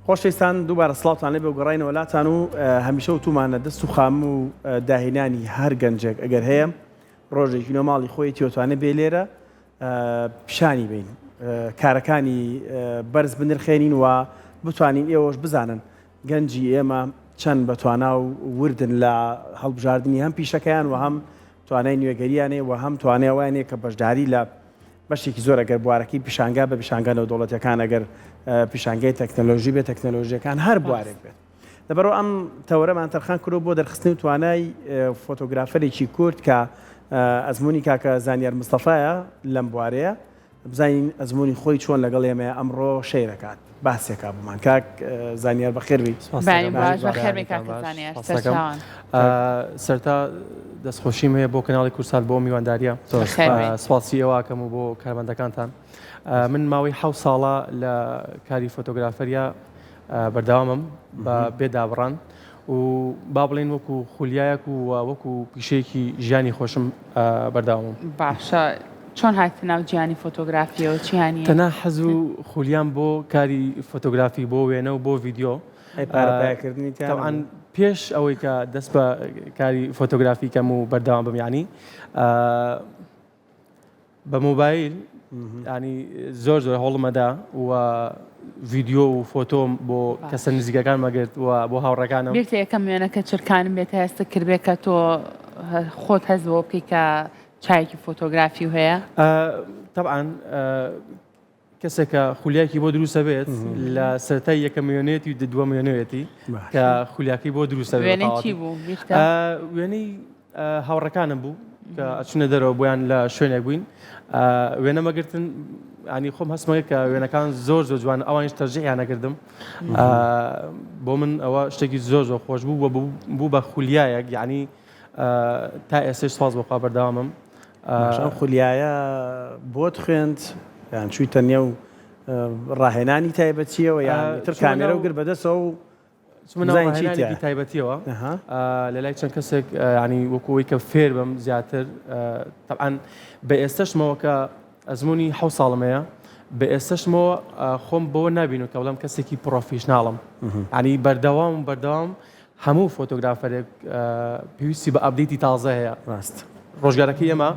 خۆشەویستان دووبارە سڵاوتان لێبێ و گەڕاینەوە لاتان و هەمیشە وتومانە دەست و خام و داهێنانی هەر گەنجێک ئەگەر هەیە ڕۆژێکی نۆماڵی خۆی تیۆتوانێت بێ لێرە پیشانی بین کارەکانی بەرز بنرخێنین و بتوانین ئێوەش بزانن گەنجی ئێمە چەند بەتوانا و وردن لە هەڵبژاردننی هەم پیشەکەیان و هەم توانای نوێگەریانێ و هەم توانێوانێ کە بەشداری لە بەشێکی زۆر ئەگەر بوارەکەی پیشانگا بە پیشانگانەوە دەوڵەتەکان ئەگەر پیشانگای تەکنەلۆژی بێت تەکنەلۆژیەکان هەر بوارێک بێت لەبەرەوە ئەم تەورەمان تەرخان کردو بۆ دەرخستنی و توانای فۆتۆگرافەرێکی کورد کە ئەزمموی کاکە زانیار مستەفایە لەم بوارەیە بزانین ئەزمموی خۆی چۆن لەگەڵ ئێمە ئەمڕۆ شەیرەکات باسێکا بمان کاک زانیار بەخێربی سەرتا دەستخۆشیم هەیە بۆ کەناڵی کورسات بۆ میوانداریە سواسی ئێوەکەم و بۆ کارمەندەکانتان من ماوەی 7 ساڵە لە کاری فۆتۆگرافەریا بەردەوامم بە بێدابڕان و با بڵێن وەکو خولیایەک و وەکو پیشەیەکی ژیانی خۆشم بەرداوامم. باشە چۆن هاتە ناو گیانی فۆتۆگرافیەوە چیانی؟ تەنها حەز و خولیان بۆ کاری فۆتۆگرافی بۆ وێنە و بۆ ڤیدیۆ پارەپایکردنی پێش ئەوەی کە دەست بە کاری فۆتۆگرافی کەم و بەردەوام بم یانی بە مۆبایل ینی زۆر هەوڵمەدا و ڤیدیۆ و فۆتۆم بۆ کەسە نزیکەکان مەگرت و بۆ هاوڕەکانم بێتە یەکەم وێنەکە چرکانم بێتە هەستە کردبێت کە تۆ خۆت هەز بۆ بکەی کە چایەکی فۆتۆگرافی هەیە؟ طبعاً کەسێکە خولیایەکی بۆ دروستە بێت لە سەرەتای یەکەم میلیۆنێتی و دووە میلیۆنێتی کە خولیاکەی بۆ دروستە بێت. وێنەی چی بوو؟ وێنەی هاوڕەکانم بوو کە ئەچونە دەرەوە بۆیان لە شوێنێک بووین وێنە مەگرتن ینی خۆم هەستمەکە کە وێنەکان زۆر جوان ئەوانش تەرجیحیان نەکردم بۆ من ئەوە شتێکی زۆر خۆش بوو بوو بە خولیایەک یعنی تا ئێستش سواز بۆخوا بەردەوامم. خولیایە بۆت خوێند یان چوویتە نێو ڕاهێنانی تایبەتیەوە یان تر کامێرە و گر بەدەستەوە و مناهێنانێکی تایبەتیەوە لە لای چەند کەسێک ینی وەکوەوەی کە فێر بم زیاتر طبعاً بە ئێستەشمەوە کە ئەزمموی 7 ساڵمەیە بە ئێستەشمەوە خۆم بەوە نبینم کە بڵام کەسێکی پرۆفیشناڵم ینی بەردەوام هەموو فۆتۆگرافەرێک پێویستی بە ئەپدەیتی تازە هەیە ڕاست ڕۆژگارەکەی ئێمە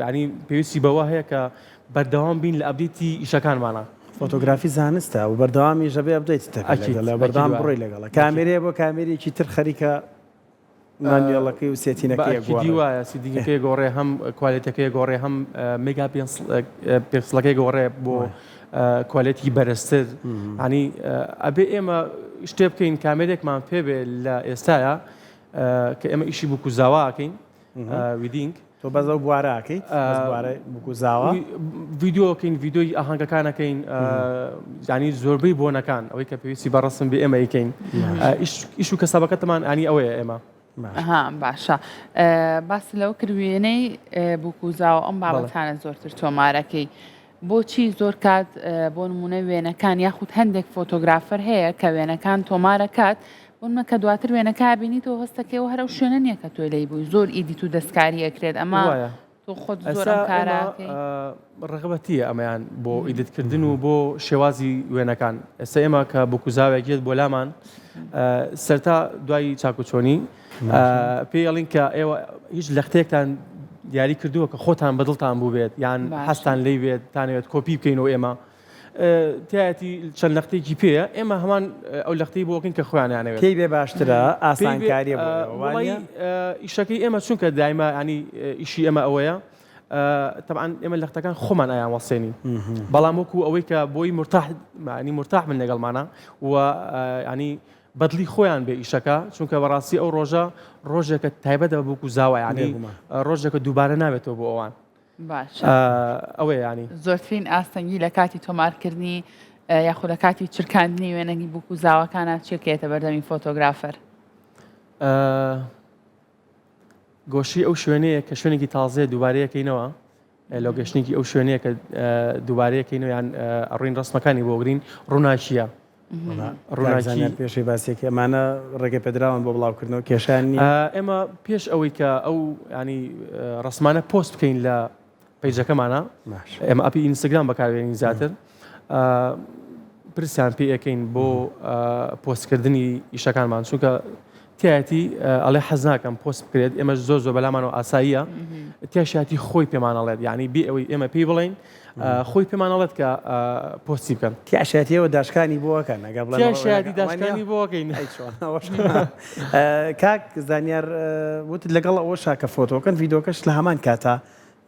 ینی پێویستی بەوە هەیە کە بەردەوام بین لە ئەپدەیتی ئیشەکانمانە. فۆتۆگرافی زانستە و بەردەوامی ژەبێ ئەپدەیت لە بەردەوام بڕۆی لەگەڵە کامێرەیە بۆ کامێرێکی تر خەریکە مانیۆڵەکەی و سێتینەکەی وایە سیدیگەکەی گۆڕێ هەم کوالیتەکەی گۆڕێ هەم مێگا پێکسلەکەی گۆڕێ بۆ کوالیتی بەرزتر ینی ئەبێ ئێمە شتێ بکەین کامێرێکمان پێبێ لە ئێستاە کە ئێمە ئیشی بکوزاواکەین ویدینگ تۆ بەزە و بوارەکەیت بکوزاوە ڤیدیۆکەین ڤیدۆی ئاهەنگەکانەکەین ینی زۆربەی بۆنەکان ئەوەی کە پێویستی بەڕستم بێ ئێمە یکەین ئیش و کەسابەکەتمان ئەنی ئەوەیە ئێمە. باشە باس لەو کردوێنەی بکوزاوە ئەم بابەتانە زۆرتر تۆمارەکەی بۆچی زۆر کات بۆ نمونە وێنەکان یاخود هەندێک فۆتۆگرافەر هەیە کە وێنەکان تۆمارەکات بۆنمە کە دواتر وێنەکە بینیتەوە هەستەکەەوە هەرە شوێنە نییە کە تۆی لی بووی زۆر ئیدیت و دەستکاری ئەکرێت ئەمە تۆ خۆت زۆرم کارەکەی ڕغبەتیە ئەمەیان بۆ ئیدتکردن و بۆ شێوازی وێنەکان ئێستا ئێمە کە بکوزاوێکێت بۆ لامان سەرتا دوای چاکوچۆنی پێڵین کە ئێوە هیچ لەختەیەکتان دیاری کردووە کە خۆتان بەدڵتان بوو بێت یان هەستان لی بێت تانەوێت کۆپی بکەینەوە ئێمە تایەتی چەند لەختێکی پێەیە ئێمە هەمان ئەو لەختەی بۆکەین کە خۆیانیانەوێت پێی بێ باشترە ئاسانکاریە ئیشەکەی ئێمە چونکە دایمە ینی ئیشی ئێمە ئەوەیە طبعاً ئێمە لەختەکان خۆمان ئایان وەسێنین بەڵام وەکو ئەوەی کە بۆی مرتاح من لەگەڵمانە و ینی بەدلی خۆیان بێ ئیشەکە چونکە بەڕاستی ئەو ڕۆژێکە تایبەتە بۆکو زاوە ینی ڕۆژێکە دووبارە نابێتەوە بۆ ئەوان. باش ئەوەیە ینی زۆرترین ئاستەنگی لە کاتی تۆمارکردنی یاخود لە کاتی چرکاندنی وێنەگی بووکو زاوەکانە چێکێتە بەردەمی فۆتۆگرافەر؟ گۆشی ئەو شوێنەیە کە شوێنێکی تازەیە دووبارەیەکەینەوە لۆگەشتێکی ئەو شوێنەیە کە دووبارەیەکەینەوە یان ئەڕوین ڕستمەکانی بۆ گرین ڕووناکیە ڕووناکی پێشەی باسێکی ئەمانە ڕێگە پێدراون بۆ بڵاوکردنەوە کێشانی ئێمە پێش ئەوەی کە ئەو ینی ڕسمانە پۆست بکەین لە پیجەکەمانە ئێمە ئەپی ئینستاگرام بەکاربێنین زیاتر پرسیان پێ ئەەکەین بۆ پۆستکردنی ئیشەکانمان چونکە تایەتی ئەڵێ حەز ناکەم پۆست بکرێت ئێمە زۆر بەلامانەوە ئاساییە تیاشاتی خۆی پێمانەڵێت یعنی بێ ئەوەی ئێمە پێی بڵین خۆی پێمانەڵێت کە پۆستی بکەن تیاشاتیەوە داشکانی بۆکەن ئەگەڵشاتی داشکانی بۆکەین کاک زانیار وتت لەگەڵ ئەوە شاکە فۆتۆکەن ڤیدۆکەش لە هەمان کاتە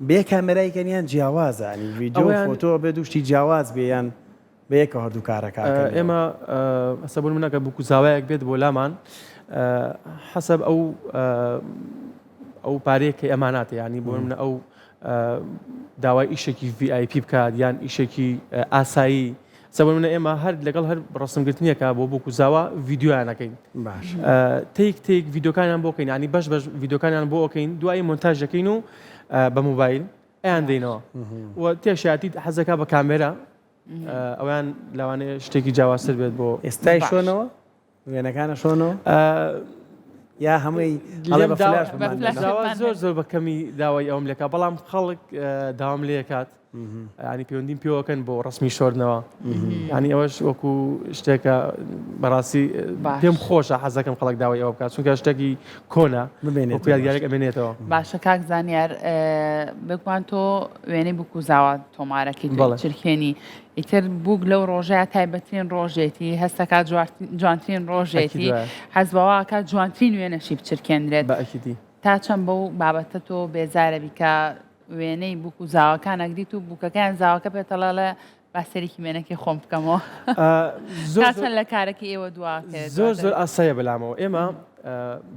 بێ کامێرایکەنیان جیاوازانی ڤیدۆ فۆتۆ بێ دوشتی جیاواز بێیان بەیەکە هەردوو کارەکە ئێمە ئەسەبوون منەکە بووکو زاوایەک بێت بۆ لامان حەسەب ئەو پارەیەکە ئەماناتە ینی بۆ منە ئەو داوای ئیشێکی VIP بکات یان ئیشێکی ئاسایی سەبوون منە ئێمە هەر لەگەڵ هەر ڕستمگرتنیەکە بۆ بووکو زاوا ڤیددیویانەکەین تێک ڤیدۆکانیان بۆکەین ینی بەش ڤیدۆکانیان بۆ ئۆکەین دوایی مۆنتاژ دەکەین و بە موبایل ئەیان دێنەوە و تێشاتی حەزەکە بە کامێرە ئەویان لەوانەیە شتێکی جیاوازتر بێت بۆ ئێستای شۆنەوە وێنەکانە شۆنەوە یا هەمووی زۆر بە کەمی داوای ئەوم لێکا بەڵام خەڵک داوام لێ کات ینی پەیوەندیم پێوەکەن بۆ ڕسمی شۆردنەوە ینی ئەوەش وەکو شتێکە بەڕاستی پێم خۆشە حەزەکەم خەڵک داوای ئەوە بکات چونکە شتێکی کۆنا ببێنێت یادگارێک ئەمێنێتەوە باشە کاک زانیار بگوان تۆ وێنەی بکوزاوە تۆمارەکەی چرکێنی ئیتر بووک لەو ڕۆژەیە تایبەترین ڕۆژێتی هەستەکە جوانترین ڕۆژێتی حەزبەوەکە جوانترین وێنەشی بچرکێنرێت تا چەند بەو بابەتە تۆ بێزارە بیکە وێنەی بووک و زاوەکان ئەگریت و بووکەکان زاوەکە پێتەڵە لە باسەرێکی وێنەکەی خۆم بکەمەوە چەند لە کارێکی ئێوە دواکرێت زۆر ئاسایە بەلامەوە ئێمە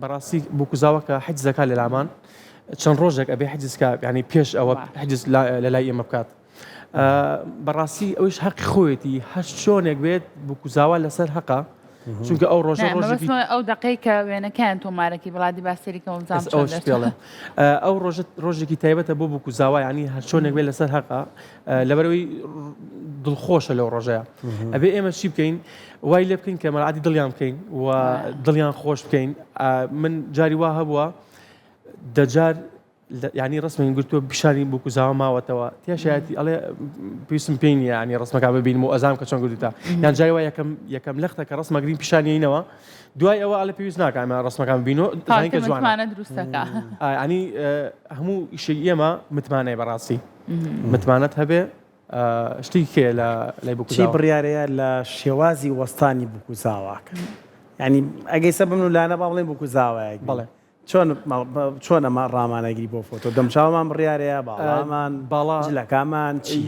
بەڕاستی بووک و زاوەکە حجزەکە لە لامان چەند ڕۆژێک ئەبێ حجزکە ینی پێش ئەوە حجز لە لای ئێمە بکات بەڕاستی ئەوش حەقی خۆیەتی هەر شۆنێک بێت بووک و زاوا لەسەر حەقا چونکە ئەو ڕۆژە ئەو دقەی کە وێنەکان تۆمارەکی بڵاتی باسەریکەوەڵێ ئەو ڕۆژێکی تایبەتە بۆ بووک و زاوا ینی هەر شۆنێک بێت لەسەر حەقا لەبەرەوەی دڵخۆشە لەو ڕۆژەیە ئەبێ ئێمە چی بکەین وای لێ بکەین کە مەرعادی دڵیان بکەین و دڵیان خۆش بکەین من جاری وا هەبووە دەجار ینی ڕسمین گرتووە پیشانی بووک و زاوا ماوەتەوە تێشایەتی ئەڵێ پێویستم پێی نیە ینی ڕسمەکە ببین و ئەزانم کە چۆن گرتوتە یان جاری وا یەکەم لەختە کە ڕسمەگرین پیشانیینەوە دوای ئەوە ئەڵێ پێویست ناکە ئەمە ڕسمەکان ببینەوە کە جوانە دروستەکە ینی هەموو ئیشەی ئێمە متمانەیە بەڕاستی متمانەت هەبێ شتی کێ لای بووک و چی بڕیارەیە لە شێوازی وەستانی بووک و زاواکە ینی ئەگەی سەبم و لانە با بڵێن بووک و زاوایە بڵێ چۆن ئەمە ڕامانەگیری بۆ فۆتۆ دەمچاومان بڕیارەیە باڵامان باڵا جلەکانمان چی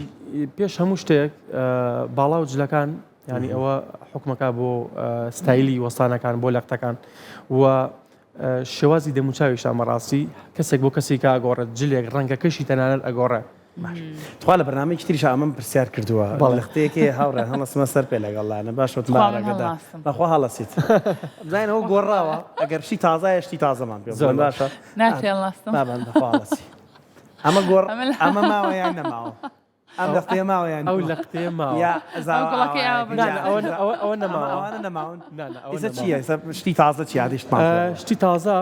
پێش هەموو شتێک باڵا و جلەکان ینی ئەوە حکومەکە بۆ ستایلی وەستانەکان بۆ لەختەکان و شێوازی دەموچاویشان بەڕاستی کەسێک بۆ کەسێک کە ئەگۆڕێت جلێک ڕەنگەکەشی تەنانەت ئەگۆڕێ توا لە بەرنامەیەکی تریش ئەمەم پرسیار کردووە لەختەیەکی هاوڕێن هەڵەسمە سەر پێ لەگەڵانە باشوت ماڕەکەدا بەخوا هەڵەسیت بزانەوە گۆڕاوە ئەگەر شتی تازایە شتی تازەمان پێ باشە ناچێڵاستم ئەمە ماوەیان نەماوە ئەم لەختەیە ماوەیان ئەو لەختەیە ماوە ئەوە نەماون ئێستا چییە شتی تازە چی یادیشتمان شتی تازە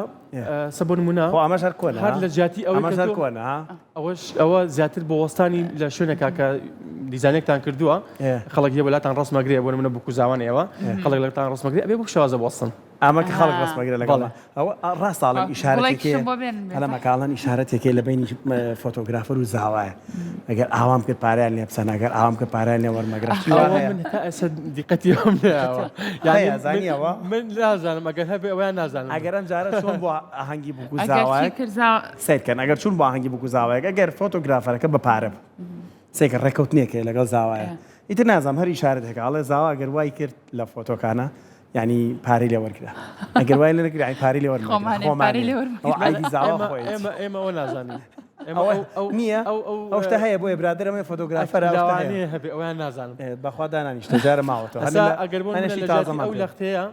سەبۆ نمونە ئەمەش هەر کۆنە هەر لە جیاتی ئەمەش هەر کۆنە ئەوە زیاتر بۆ وەستانی لە شوێنێکا کە دیزانێکتان کردووە خەڵک هەیە بەلاتان ڕسمەگرێ بۆ نمونە بووک و زاوانەوە خەڵک لەتان ڕسمەگرێ ئەبێ بۆ شێوازە بوەستن ئەمە کە خەڵک ڕسمەگرێ لەگەڵ ئەوە ڕاستاڵم ئیشارەتێکی هەڵە مەکاڵەن ئیشارەتێکی لە بینی فۆتۆگرافەر و زاوایە ئەگەر ئاوام کرد پارەیان لێ بچەن ئەگەر ئاوام کرد پارەیان لێ وەرمەگرە من تا ئێستا دیقەتی ئەوم زانیەوە من نازانم ئەگەر هەبێ ئەویان نازانم ئەگەر ئەم جارە چۆن بۆ ئاهەنگی بووک و زاوایە سیرکەن ئەگەر چون بۆ ئاهەنگی بووک و زاوایە ئەگەر فۆتۆگرافەرەکە بە پارە سێکە ڕێکەوتنیەکە لەگەڵ زاوایە ئیتر نازانم هەر ئیشارەتێکە ئەڵێ زاوا ئەگەر وای کرد لە فۆتۆکانە ینی پارەی لێ وەرگرا ئەگەر وای لێ نەکرد پارەی لێ ئێمە ئەوە نازانین نییە ئەو شتە هەیە بۆیە برادرەمە فۆتۆگرافەرەوانەیە هەبێ ئەویان نازانم بەخوا دانانیشتە جارە ماوەتەوە ئەگەر بۆ ئەو لەختەیە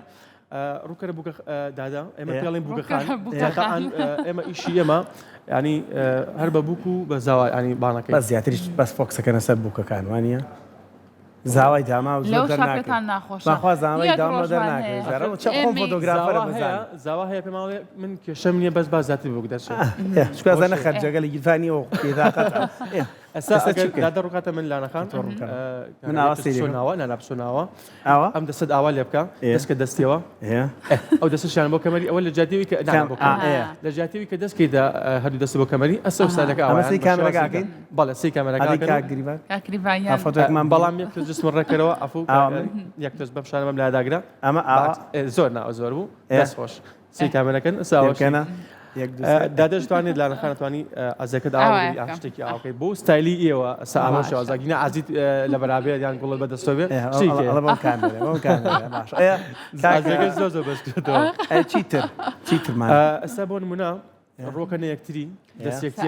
ڕووکەرە بووکە دادا ئێمە پێڵین بووکەخان ئێمە ئیشی ئێمە ینی هەر بە بووک و بە زاوای ینی بانەکەی بەس زیاتریش بەس فۆکسەکەنە سەر بووکەکان وانە زاوای داما و زۆر دەرناکەن ناخۆش بەخوا زاوای داما دەرناکەی خۆم فۆتۆگرافەرە بزان زاوا هەیە پێماڵێ من کێشەم نییە بەس باز زیاتر بووک دەچێت شکازانە خەرجەگە لە گیرفانی و پێداقەتە ئەسا ئەگەر ڕووکاتە من لاانەکان من ئاواسیناوە ناناپسۆناوە ئەوە ئەم دەستت ئاوا لێ بکە دەستکە دەستیەوە ئەو دەستشیان بۆ کەمەری ئەوە لە جاتیوی کە لە جاتیوی کە دەستکەیدا هەردوو دەست بۆ کەمەری ئەسە سالەکە ئەمەسی کامەرەکەین بەڵێ سی کامەرەکان بەڵام بەڵام یەک تۆ جسم ڕێکەرەوە ئەفو یەک تۆز بەم شانە بەم لاداگرا ئەمە زۆر ناوە زۆر بوو دەست خۆش سی کامەرەکەن ئەساوەکەنە دادەشتوانێت لە نەخانەتوانی ئازەکەت ئاوا شتێکی ئاوکەی بۆ ستایلی ئێوە ئەسا ئاما شێوازاگینە ئازیت لە بەرابێت یان گوڵت بەدەستۆ بێ زۆر بەشکردەوە چیترمان ئەستا بۆ نمونە ڕۆکەنە یەکتری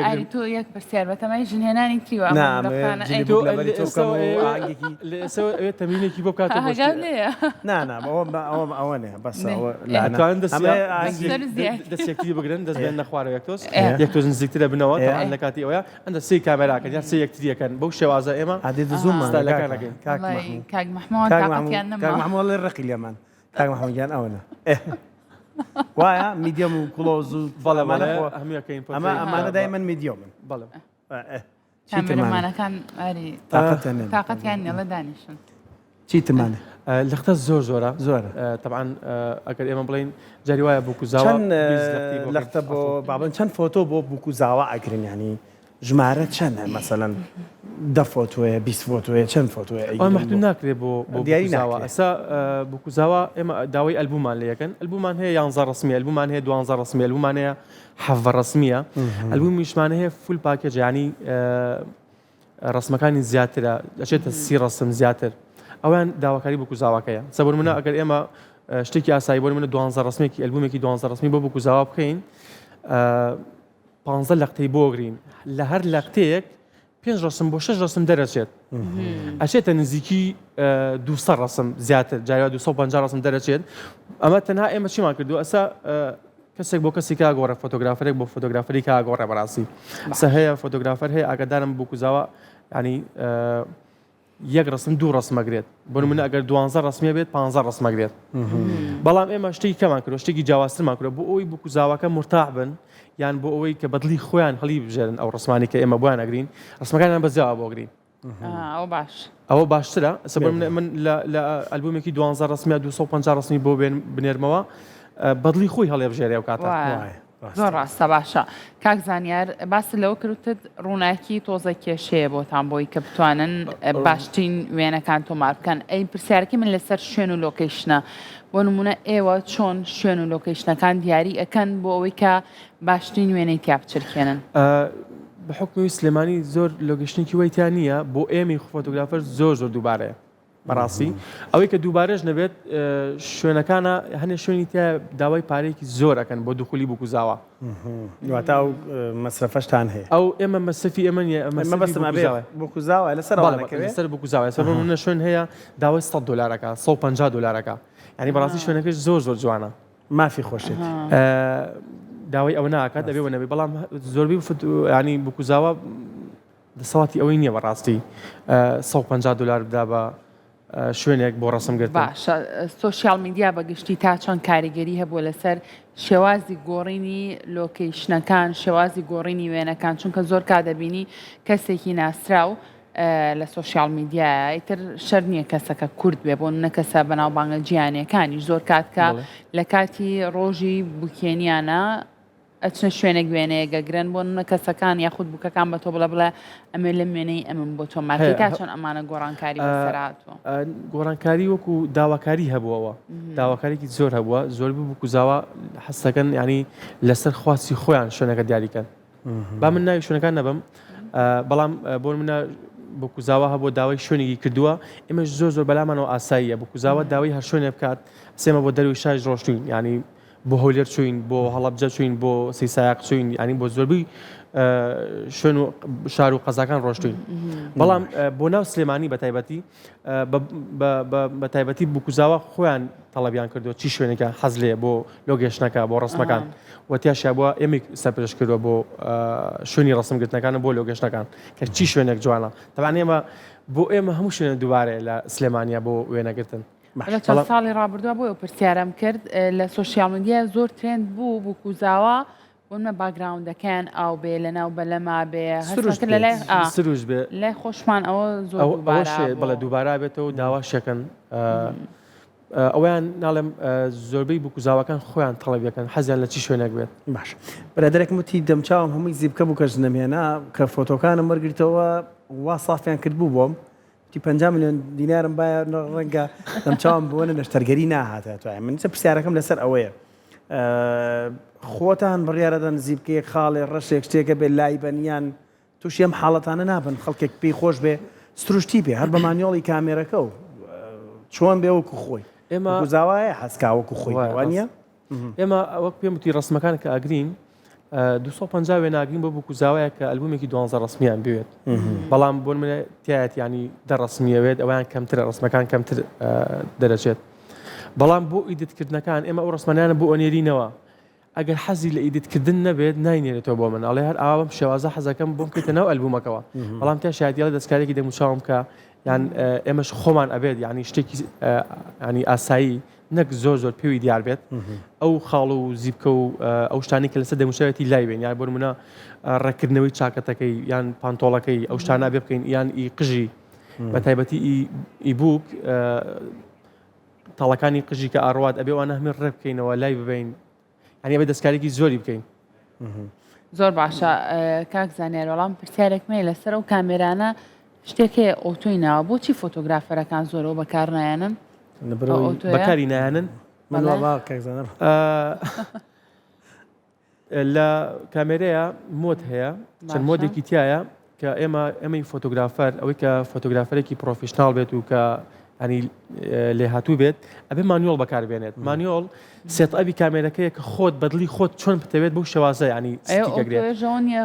ئاری تۆ یەک پرسیار بەتەمای ژنهێنانی تریوە تەمینێکی بۆ بکات ئەوە نێ بەس دەستێکتی بگرن دەست بێن نەخوارە یەکتۆس یەکتۆز نزیکترە بنەوە لە کاتی ئەوە ئەندە سی کامێراکەن یا سی یەکتریەکەن بەو شێوازە ئێمە عادێ زوومانەکەنەکەین کاک محمۆڵ ڕقی لێمان کاک محمودیان ئەوەنە وایە میدیەم و کلۆز و ئەمانە دایمەن میدیۆمن بەڵێ کامێرەمانەکان تااقەتیان نێڵە دانیشن چیتمانە لەختە زۆر زۆرە زۆرە طبعاً ئەگەر ئێمە بڵین جاری وایە بووکوزاوە لەختە بۆ بابن چەند فۆتۆ بۆ بووکوزاوە ئەگرن ینی ژمارە چەندە مەسەلەن 10 فۆتۆیە 20 فۆتۆیە چەند فۆتۆیە مەحدود ناکرێت بۆ دیاریزاوە ئەسا بووکوزاوە ئێمە داوای ئەلبومان لە یەکەن ئەلبومان هەیە 11 ڕسمی ئەلبومان هەیە 12 ڕسمی ئەلبومان هەیە 7 ڕسمیە ئەلبومیشمان هەیە فول پاکێج ینی ڕسمەکانی زیاترە دەچێتە 30 ڕسم زیاتر ئەویان داواکاری بووکوزاوەکەیە سەبوون منە ئەگەر ئێمە شتێکی ئاسایی بۆ منە 12 ڕسمێکی ئەلبومێکی 12 ڕسمی بۆ بووکوزاوە بکەین 15 لەقتەی بۆگرین لە هەر لەقتەیەک 5 ڕسم بۆ 6 ڕسم دەرەچێت ئەچێتە نزیکی 200 ڕسم زیاتر جاریوە 250 ڕسم دەرەچێت ئەمە تەنها ئێمە چیمان کردو ئەسا کەسێک بۆ کەسی کاگۆڕە فۆتۆگرافەرێک بۆ فۆتۆگرافەری کاگۆڕە بەڕاستی ئەسا هەیە فۆتۆگرافەر هەیە ئاگادارم بووکوزاوە ینی یەک ڕسم 2 ڕسمەگرێت بۆ منە ئەگەر 12 ڕسمیە بێت 15 ڕسمەگرێت بەڵام ئێمە شتێکی کەمان کرد شتێکی جیاوازترمان کرد بۆ ئەوی بووکوزاوەکە مرتاح بن یان بۆ ئەوەی کە بەدڵی خۆیان هەڵی بژێرن ئەو ڕسمانی کە ئێمە بۆیان ئەگرین ڕسمەکانیان بەزیاوە بۆگرین ئەو باش ئەوە باشترە سەبەر من لە ئەلبومێکی 12 ڕسمیە 250 ڕسمی بۆ بنێرمەوە بەدڵی خۆی هەڵێ بژێرێ و کاتە زۆر ڕاستە باشە کاک زانیار باسی لەوە کردت ڕووناکی تۆزە کێشەیە بۆتان بۆی کە بتوانن باشترین وێنەکان تۆمار بکەن ئەی پرسیارەکەی من لەسەر شوێن و لۆکیشنە بۆ نمونە ئێوە چۆن شوێن و لۆکیشنەکان دیاری ئەکەن بۆ ئەوەی کە باشترین وێنەی تیا بچرکێنن بە حکمی سلێمانی زۆر لۆکیشنێکی وایتیان نییە بۆ ئێمەی فۆتۆگرافەر زۆر دووبارەیە بەڕاستی ئەوەی کە دووبارەش نەبێت شوێنەکانە هەنێ شوێنی تیا داوای پارێکی زۆر ئەکەن بۆ دوخولی بووکوزاوە دواتە ئەو مەسرفەشتان هەیە ئەو ئێمە مەسەفی ئێمە ئەمە بەستمە بووکوزاوە لەسەر بووکوزاوە سەر منە شوێن هەیە داوای $100 $150 ینی بەڕاستی شوێنەکەش زۆر جوانە مافی خۆشێت داوای ئەوە ناکات دەبێ نەبێ بەڵام زۆربەی ینی بووکوزاوە دەسەڵاتی ئەوەی نییە بەڕاستی $150 بدا بە شوێنێک بۆ ڕسمگرتن باشە سۆشیال میدیا بەگشتی تا چۆن کاریگەری هەبووە لەسەر شێوازی گۆڕینی لۆکیشنەکان شێوازی گۆڕینی وێنەکان چونکە زۆر کادەبینی کەسێکی ناسراو لە سۆشیال میدیایە ئیتر شەر نییە کەسەکە کورد بێ بۆ نەکەسە بەناوبانگە جیهانیەکانی زۆر کاتکە لە کاتی ڕۆژی بووکێنیانە ئەچنە شوێنێک وێنەیە گەگرن بۆ نە کەسەکان یاخود بووکەکان بە تۆ بڵێ ئەمێ لە وێنەی ئەمن بۆ تۆ مارکی تا چۆن ئەمانە گۆڕانکاری بەسەرهاتوە گۆڕانکاری وەکو داواکاری هەبووەوە داواکاریکی زۆر هەبووە زۆربەی بووکوزاوە حەستەکەن ینی لەسەر خواسی خۆیان شوێنەکە دیاریکەن با من ناوی شوێنەکان نەبم بەڵام بۆ منە بووکوزاوە هەبوو داوای شوێنێکی کردووە ئێمەش زۆر بەلامانەوە ئاساییە بووکوزاوە داوای هەر شوێنێ بکات سێمە بۆ دەروی شاژ ڕۆشتوین ینی بۆ هۆلێر چوین بۆ هەڵەبجە چوین بۆ سیسایق چوین ینی بۆ زۆربەی شوێن و شار و قەزاکان ڕۆشتوین بەڵام بۆ ناو سلێمانی بە تایبەتی بووکوزاوە خۆیان تەڵەبیان کردووە چی شوێنێکە حەز لێ بۆ لۆگەشتنەکە بۆ ڕسمەکان وەتیاشیا بووە ئێمە سەرپێش کردووە بۆ شوێنی ڕسمگرتنەکانە بۆ لۆگەشتنەکان کە چی شوێنێک جوانە تەوان ئێمە بۆ ئێمە هەموو شوێنە دووبارەیە لە سلێمانیا بۆ وێنەگرتن لە چەند ساڵی ڕابردووە بۆ پرسیارم کرد لە سۆشیال میدیا زۆر ترند بوو بووکوزاوە بۆ بوونمە باگراوندەکان ئاو بێ لەناو بەلەما بێ سروش بێ لای خۆشمان ئەوە زۆر بەڵێ دووبارە بێتەوە داواشەکەن ئەویان ناڵێم زۆربەی بکوزاوەکان خۆیان تەڵەبیەکەن حەزیان لە چی شوێنێک بێت باش برادێکم وتی دەمچاوم هەمووی زیبکە بوو کەس نەمێنا کە فۆتۆکانم وەرگرتەوە وا سافیان کرد بوو بۆم 50 میلیۆن دینارم باە ڕەنگە دەمچاوم بوونە نەشتەرگەری ناهاتە توای من پرسیارەکەم لەسەر ئەوەیە خۆتان بڕیارەدەن زیبکەیەک خاڵێ ڕەشێک شتێکە بێت لای بەنیان تووشی ئەم حاڵەتانە نابن خەڵکێک پێی خۆش بێ ستروشتی بێ هەر بە مانیۆڵی کامێرەکە و چۆن بێ وەکو خۆی ئێمە گوزاوایە حەسکا وەکو خۆی وانە ئێمە وەک پێم وتی ڕسمەکان کە ئەگرین 250 وێ ناگرین بۆ بکوزاوایە کە ئەلبومێکی 12 ڕسمیان بوێت بەڵام بۆن منە تایەت ینی دەڕسمیەوێت ئەویان کەمترە ڕسمەکان کەمتر دەرەچێت بەڵام بۆ ئیدتکردنەکان ئێمە ئەو ڕسمانیانە بۆ ئۆنێرینەوە ئەگەر حەزی لە ئیدتکردن نەبێت ناینێرێتەوە بۆ من ئەڵێ هەر ئاوام شێوازە حەزەکەم بۆم کردە ناو ئەلبومەکەەوە بەڵام تا شایەتیڵە دەستکارێکی دەموچاوم کە یان ئێمەش خۆمان ئەبێت ینی شتێکی ینی ئاسایی نەک زۆر پێوی دیار بێت ئەو خاڵ و زیبکە و ئەو شتانی کە لەسەر دەموچاوێتی لای بێن یان بۆ منە ڕێکردنەوەی چاکەتەکەی یان پانتۆڵەکەی ئەو شتانە بێ بکەین یان ئی قژی بە تایبەتی ئیبووک تاڵەکانی قژی کە ئاڕوات ئەبێ وانە هەمێ ڕێ بکەینەوە لای ببین هەنیە بە دەستکارێکی زۆری بکەین زۆر باشە کاک زانیار وەڵام پرسیارێکمە لەسەر ئەو کامێرانە شتێکێ ئۆتۆی ناوە بۆچی فۆتۆگرافەرەکان زۆرەوە بەکار نایەنن بەکاری نایەنن لە کامێرەیە مۆد هەیە چەند مۆدێکی تایە کە ئێمەی فۆتۆگرافەر ئەوەی کە فۆتۆگرافەرێکی پرۆفیشناڵ بێت و کە ینی لێ هاتوو بێت ئەبێ مانیۆڵ بەکاربێنێت مانیۆڵ سێتئەبی کامێرەکەیە کە خۆت بەدڵی خۆت چۆن بتەوێت بەو شێوازە ینی ژۆنیە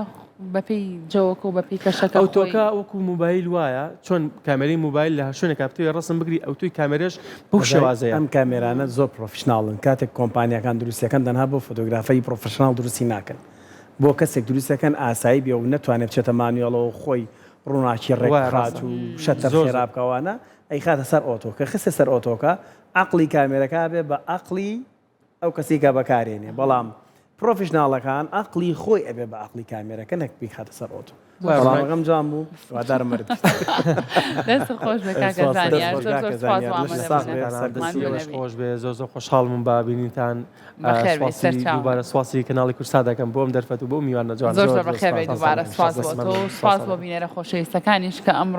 بەپی جەوەکە و بەپی کەشەکە ئەو تۆکە وەکو موبایل وایە چۆن کامێرەی موبایل لە شوێنێک کاپتوی ڕسم بگری ئەو توی کامێرەش بەو شێوازەیە ئەم کامێرانە زۆر پرۆفیشناڵن کاتێک کۆمپانیەکان دروستەکەن دەنها بۆ فۆتۆگرافی پرۆفشنال دروستی ناکەن بۆ کەسێک دروستەکەن ئاسایی بێ و نەتوانێت بچێتە مانیۆڵەوە خۆی ڕووناکی ڕێکخات و شەتەر خێرابکەوانە ئەی خاتە سەر ئۆتۆکە خستە سەر ئۆتۆکە عقلی کامێرەکە بێ بە عقلی ئەو کەسێکە بەکارێنێ بەڵام پرۆفیشناڵەکان عقلی خۆی ئەبێ بە عقلی کامێرەکە نەکبی خاتە سەر ئۆتۆ بەڵامەکەم جام بوو وادارم مرد دەست خۆش بە کاکە زانیار خۆش بێ زۆر خۆشحاڵم بە بینیتان دووبارە سواسی کەناڵی کورسا دەکەم بۆم دەرفەت و بۆ میوانە جوان زۆر بەخێر بێ دووبارە سواز بۆ تۆ سواز بۆ بینێرە خۆشەویستەکانیش کە ئەمڕۆ